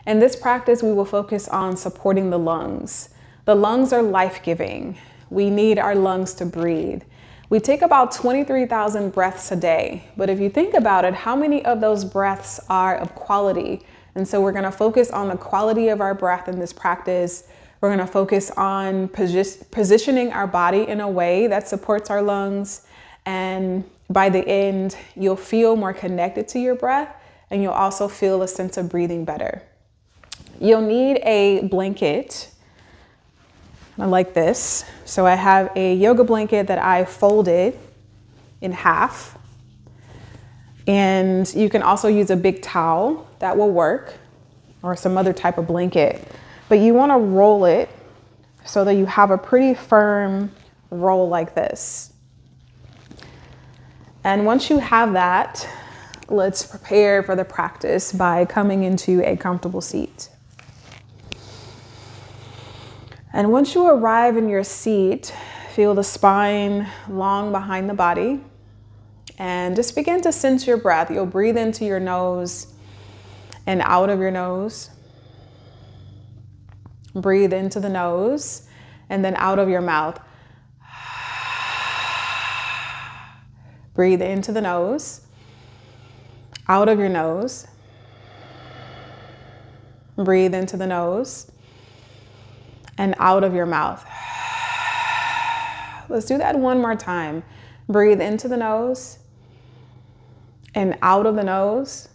In this practice, we will focus on supporting the lungs. The lungs are life-giving. We need our lungs to breathe. We take about 23,000 breaths a day, but if you think about it, how many of those breaths are of quality? And so we're gonna focus on the quality of our breath in this practice. We're gonna focus on positioning our body in a way that supports our lungs. And by the end, you'll feel more connected to your breath, and you'll also feel a sense of breathing better. You'll need a blanket, like this. So I have a yoga blanket that I folded in half. And you can also use a big towel, that will work, or some other type of blanket. But you wanna roll it so that you have a pretty firm roll like this. And once you have that, let's prepare for the practice by coming into a comfortable seat. And once you arrive in your seat, feel the spine long behind the body and just begin to sense your breath. You'll breathe into your nose and out of your nose. Breathe into the nose and then out of your mouth. Breathe into the nose, out of your nose. Breathe into the nose and out of your mouth. Let's do that one more time. Breathe into the nose and out of the nose.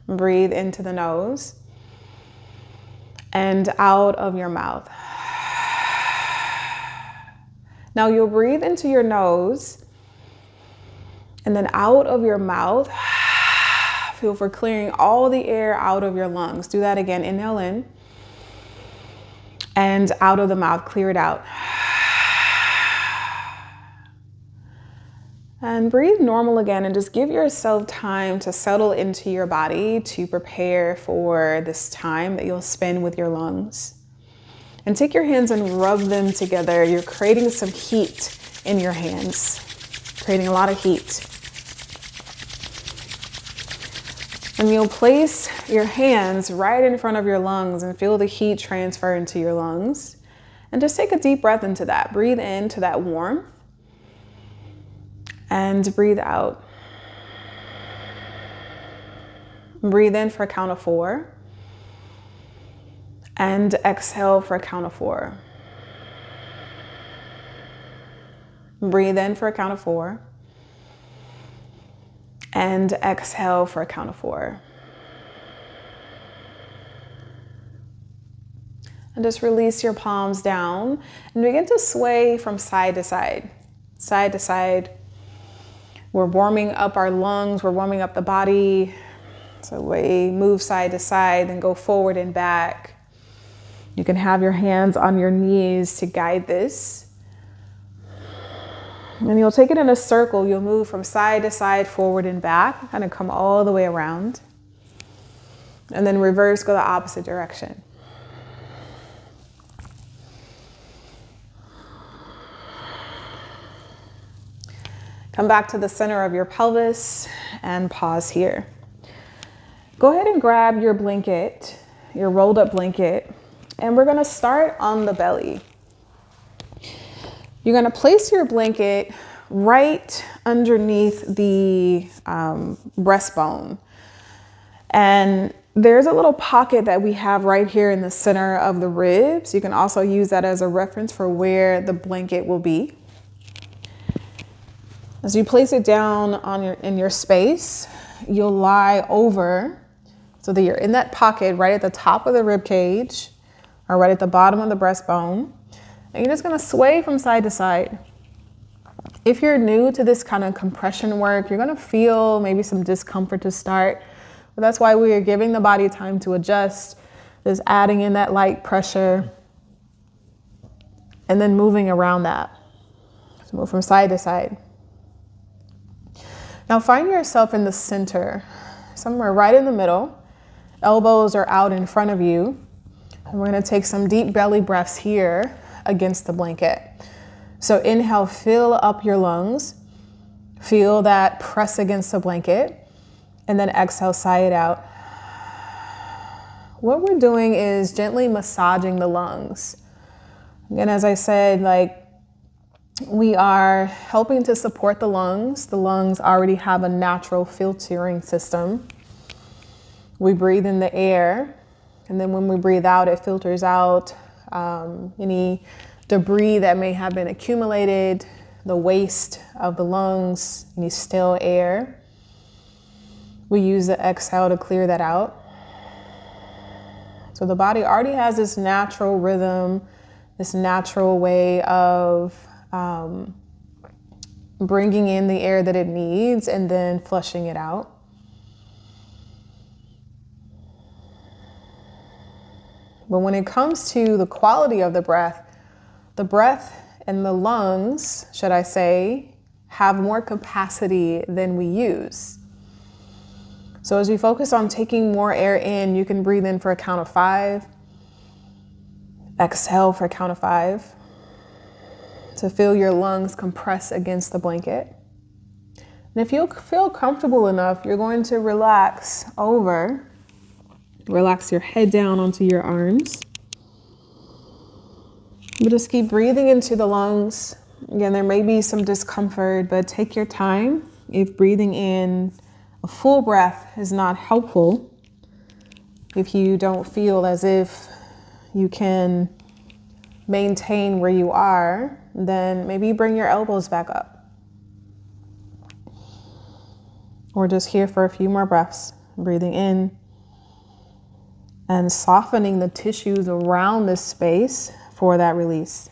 Breathe into the nose and out of your mouth. Now you'll breathe into your nose and then out of your mouth. Feel for clearing all the air out of your lungs. Do that again. Inhale in and out of the mouth, clear it out. And breathe normal again and just give yourself time to settle into your body to prepare for this time that you'll spend with your lungs. And take your hands and rub them together. You're creating some heat in your hands, creating a lot of heat. And you'll place your hands right in front of your lungs and feel the heat transfer into your lungs. And just take a deep breath into that. Breathe into that warmth and breathe out. Breathe in for a count of 4 and exhale for a count of 4. Breathe in for a count of 4. And exhale for a count of 4. And just release your palms down and begin to sway from side to side. Side to side. We're warming up our lungs, we're warming up the body. So we move side to side and go forward and back. You can have your hands on your knees to guide this. And you'll take it in a circle. You'll move from side to side, forward and back, kind of come all the way around. And then reverse, go the opposite direction. Come back to the center of your pelvis and pause here. Go ahead and grab your blanket, your rolled up blanket, and we're gonna start on the belly. You're gonna place your blanket right underneath the breastbone. And there's a little pocket that we have right here in the center of the ribs. You can also use that as a reference for where the blanket will be. As you place it down in your space, you'll lie over so that you're in that pocket right at the top of the rib cage or right at the bottom of the breastbone. And you're just gonna sway from side to side. If you're new to this kind of compression work, you're gonna feel maybe some discomfort to start, but that's why we are giving the body time to adjust, just adding in that light pressure and then moving around that. So move from side to side. Now find yourself in the center, somewhere right in the middle. Elbows are out in front of you. And we're gonna take some deep belly breaths here against the blanket. So inhale, fill up your lungs. Feel that press against the blanket. And then exhale, sigh it out. what we're doing is gently massaging the lungs. Again, as I said, like, we are helping to support the lungs. The lungs already have a natural filtering system. We breathe in the air, and then when we breathe out, it filters out any debris that may have been accumulated, the waste of the lungs, any stale air. We use the exhale to clear that out. So the body already has this natural rhythm, this natural way of bringing in the air that it needs and then flushing it out. But when it comes to the quality of the breath and the lungs, should I say, have more capacity than we use. So as we focus on taking more air in, you can breathe in for a count of 5. Exhale for a count of 5. To feel your lungs compress against the blanket. And if you feel comfortable enough, you're going to relax your head down onto your arms. But just keep breathing into the lungs. Again, there may be some discomfort, but take your time. If breathing in a full breath is not helpful, if you don't feel as if you can maintain where you are, then maybe bring your elbows back up. Or just here for a few more breaths, breathing in and softening the tissues around this space for that release.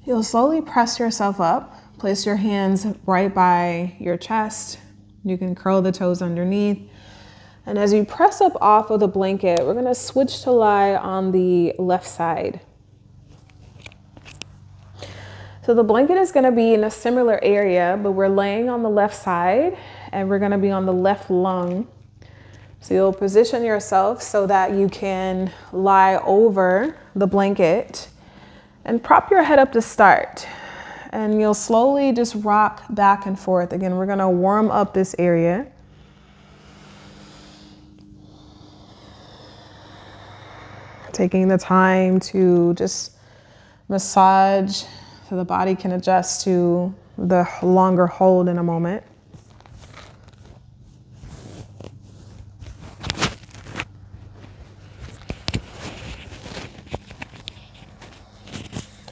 You'll slowly press yourself up. Place your hands right by your chest. You can curl the toes underneath. And as you press up off of the blanket, we're gonna switch to lie on the left side. So the blanket is gonna be in a similar area, but we're laying on the left side and we're gonna be on the left lung. So you'll position yourself so that you can lie over the blanket and prop your head up to start. And you'll slowly just rock back and forth. Again, we're gonna warm up this area. Taking the time to just massage so the body can adjust to the longer hold in a moment.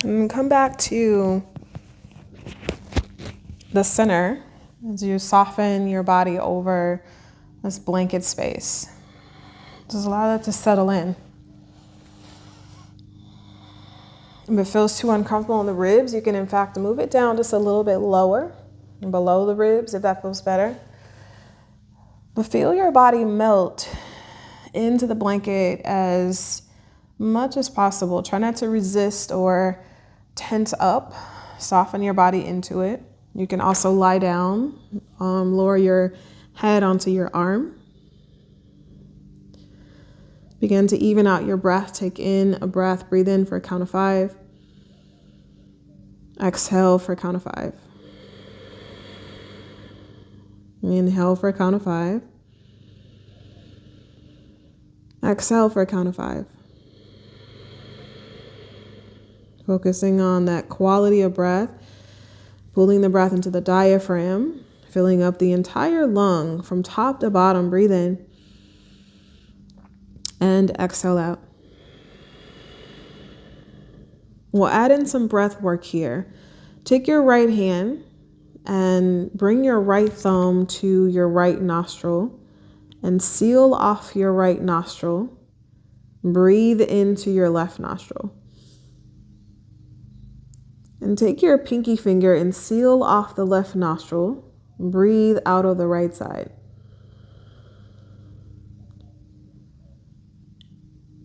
And come back to the center as you soften your body over this blanket space. Just allow that to settle in. If it feels too uncomfortable in the ribs, you can in fact move it down just a little bit lower and below the ribs if that feels better. But feel your body melt into the blanket as much as possible. Try not to resist or tense up. Soften your body into it. You can also lie down, lower your head onto your arm. Begin to even out your breath. Take in a breath, breathe in for a count of 5. Exhale for a count of 5. Inhale for a count of 5. Exhale for a count of 5. Focusing on that quality of breath, pulling the breath into the diaphragm, filling up the entire lung from top to bottom. Breathe in and exhale out. We'll add in some breath work here. Take your right hand and bring your right thumb to your right nostril and seal off your right nostril. Breathe into your left nostril. And take your pinky finger and seal off the left nostril. Breathe out of the right side.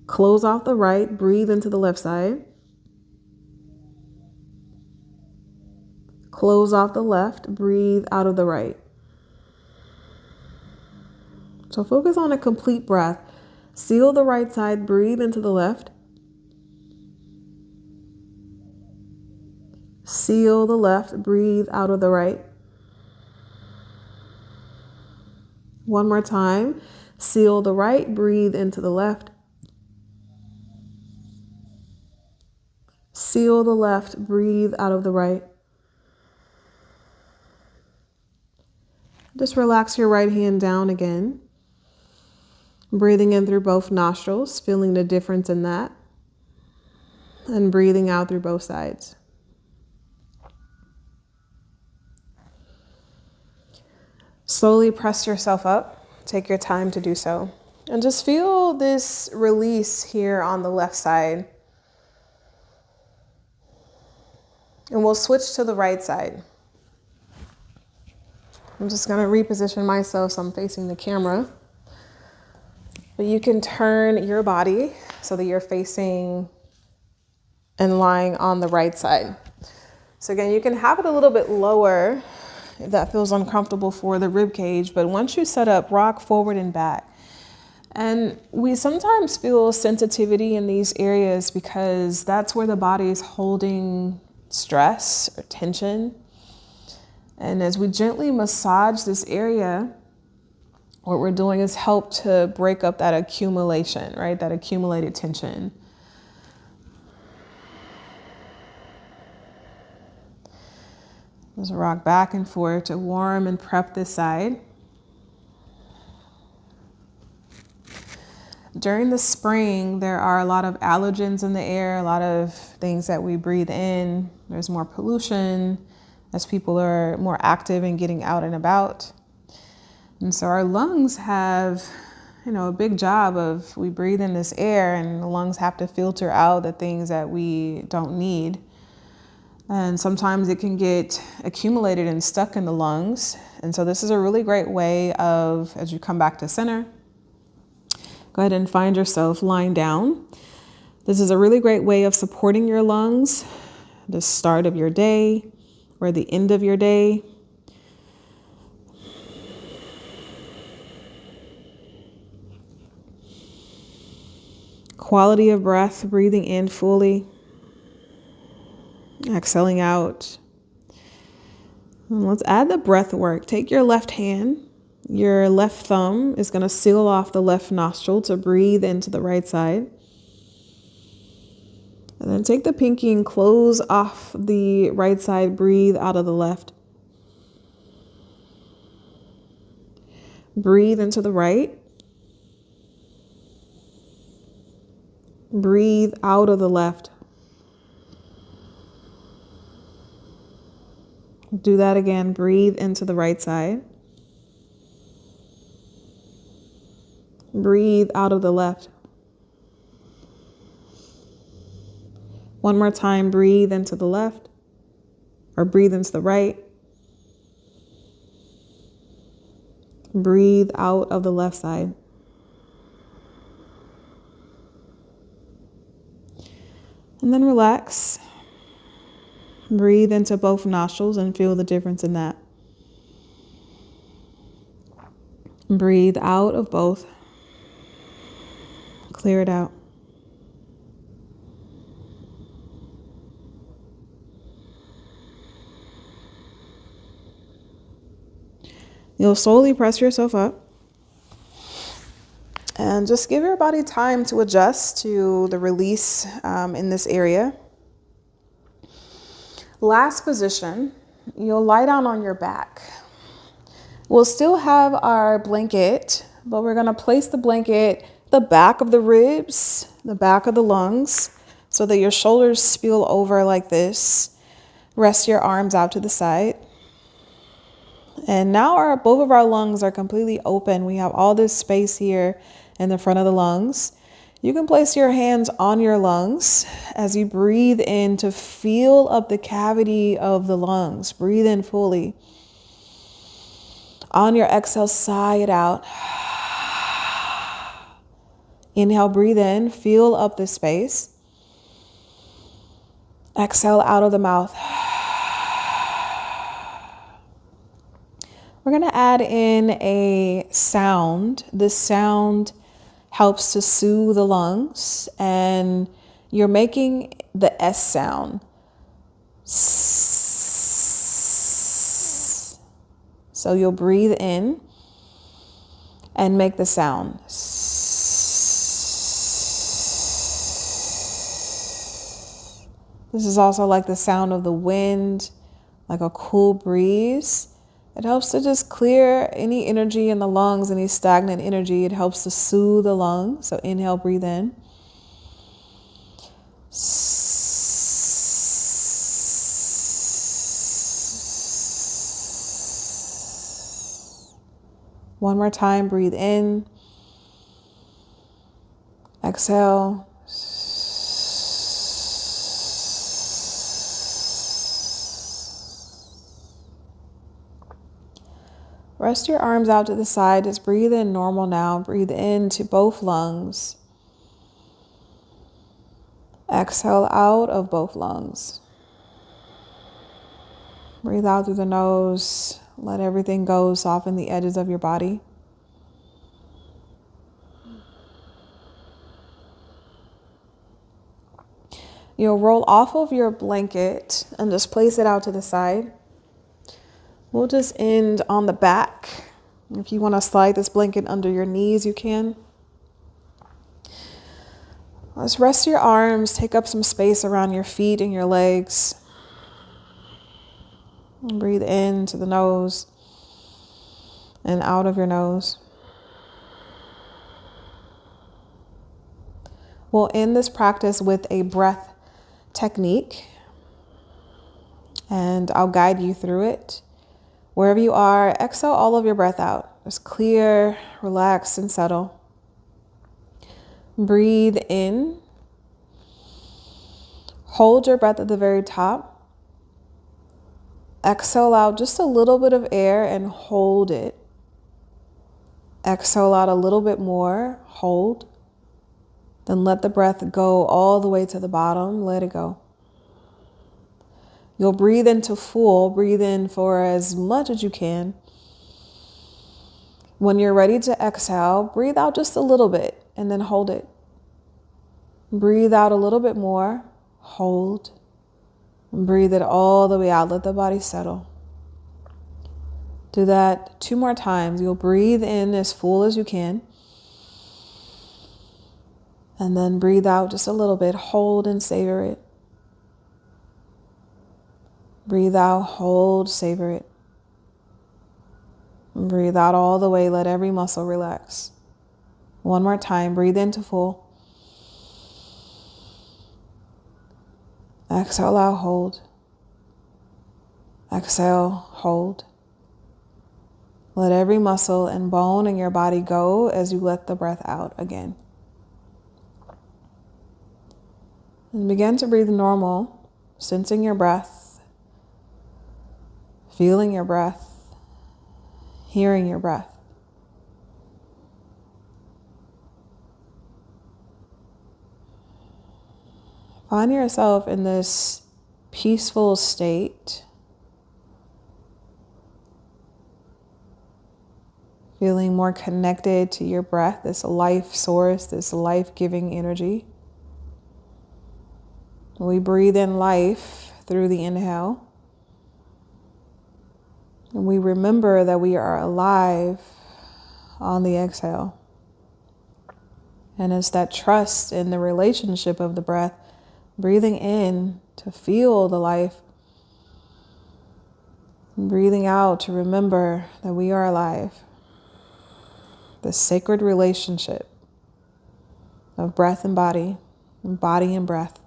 Close off the right, breathe into the left side. Close off the left, breathe out of the right. So focus on a complete breath. Seal the right side, breathe into the left. Seal the left, breathe out of the right. One more time. Seal the right, breathe into the left. Seal the left, breathe out of the right. Just relax your right hand down again. Breathing in through both nostrils, feeling the difference in that. And breathing out through both sides. Slowly press yourself up. Take your time to do so. And just feel this release here on the left side. And we'll switch to the right side. I'm just going to reposition myself so I'm facing the camera. But you can turn your body so that you're facing and lying on the right side. So again, you can have it a little bit lower if that feels uncomfortable for the rib cage. But once you set up, rock forward and back. And we sometimes feel sensitivity in these areas because that's where the body is holding stress or tension. And as we gently massage this area, what we're doing is help to break up that accumulation, right? That accumulated tension. Just rock back and forth to warm and prep this side. During the spring, there are a lot of allergens in the air, a lot of things that we breathe in. There's more pollution as people are more active and getting out and about. And so our lungs have, a big job of, we breathe in this air and the lungs have to filter out the things that we don't need. And sometimes it can get accumulated and stuck in the lungs. And so this is a really great way of, as you come back to center, go ahead and find yourself lying down. This is a really great way of supporting your lungs, the start of your day or the end of your day. Quality of breath, breathing in fully, exhaling out. And let's add the breath work. Take your left hand. Your left thumb is going to seal off the left nostril to breathe into the right side. And then take the pinky and close off the right side. Breathe out of the left. Breathe into the right. Breathe out of the left. Do that again. Breathe into the right side. Breathe out of the left. One more time, breathe into the left or breathe into the right. Breathe out of the left side. And then relax. Breathe into both nostrils and feel the difference in that. Breathe out of both. Clear it out. You'll slowly press yourself up and just give your body time to adjust to the release in this area. Last position, you'll lie down on your back. We'll still have our blanket, but we're going to place the blanket the back of the ribs, the back of the lungs, so that your shoulders spill over like this. Rest your arms out to the side. And now both of our lungs are completely open. We have all this space here in the front of the lungs. You can place your hands on your lungs as you breathe in to feel up the cavity of the lungs. Breathe in fully. On your exhale, sigh it out. Inhale, breathe in, feel up the space. Exhale out of the mouth. We're going to add in a sound. This sound helps to soothe the lungs, and you're making the S sound. So you'll breathe in and make the sound. This is also like the sound of the wind, like a cool breeze. It helps to just clear any energy in the lungs, any stagnant energy. It helps to soothe the lungs. So inhale, breathe in. One more time, breathe in. Exhale. Rest your arms out to the side. Just breathe in normal now. Breathe into both lungs. Exhale out of both lungs. Breathe out through the nose. Let everything go. Soften the edges of your body. You'll roll off of your blanket and just place it out to the side. We'll just end on the back. If you want to slide this blanket under your knees, you can. Let's rest your arms. Take up some space around your feet and your legs. And breathe in to the nose and out of your nose. We'll end this practice with a breath technique, and I'll guide you through it. Wherever you are, exhale all of your breath out. Just clear, relax, and settle. Breathe in. Hold your breath at the very top. Exhale out just a little bit of air and hold it. Exhale out a little bit more, hold. Then let the breath go all the way to the bottom. Let it go. You'll breathe into full. Breathe in for as much as you can. When you're ready to exhale, breathe out just a little bit and then hold it. Breathe out a little bit more, hold. And breathe it all the way out. Let the body settle. Do that 2 more times. You'll breathe in as full as you can. And then breathe out just a little bit. Hold and savor it. Breathe out, hold, savor it. And breathe out all the way. Let every muscle relax. 1 more time. Breathe into full. Exhale out, hold. Exhale, hold. Let every muscle and bone in your body go as you let the breath out again. And begin to breathe normal, sensing your breath. Feeling your breath, hearing your breath. Find yourself in this peaceful state, feeling more connected to your breath, this life source, this life-giving energy. We breathe in life through the inhale. And we remember that we are alive on the exhale. And it's that trust in the relationship of the breath, breathing in to feel the life, and breathing out to remember that we are alive. The sacred relationship of breath and body and breath.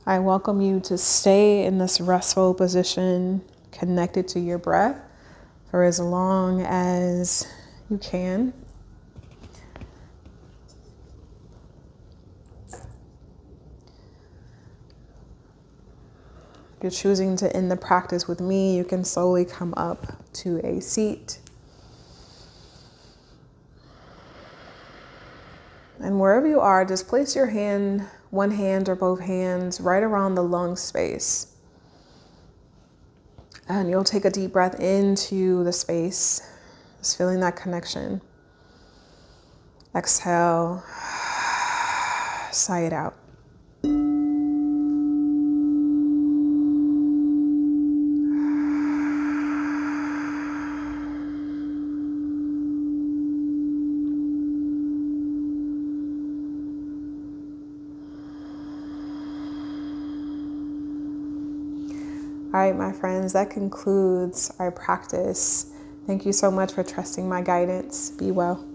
I welcome you to stay in this restful position, connected to your breath for as long as you can. If you're choosing to end the practice with me, you can slowly come up to a seat. And wherever you are, just place your hand one hand or both hands right around the lung space. And you'll take a deep breath into the space, just feeling that connection. Exhale, sigh it out. All right, my friends, that concludes our practice. Thank you so much for trusting my guidance. Be well.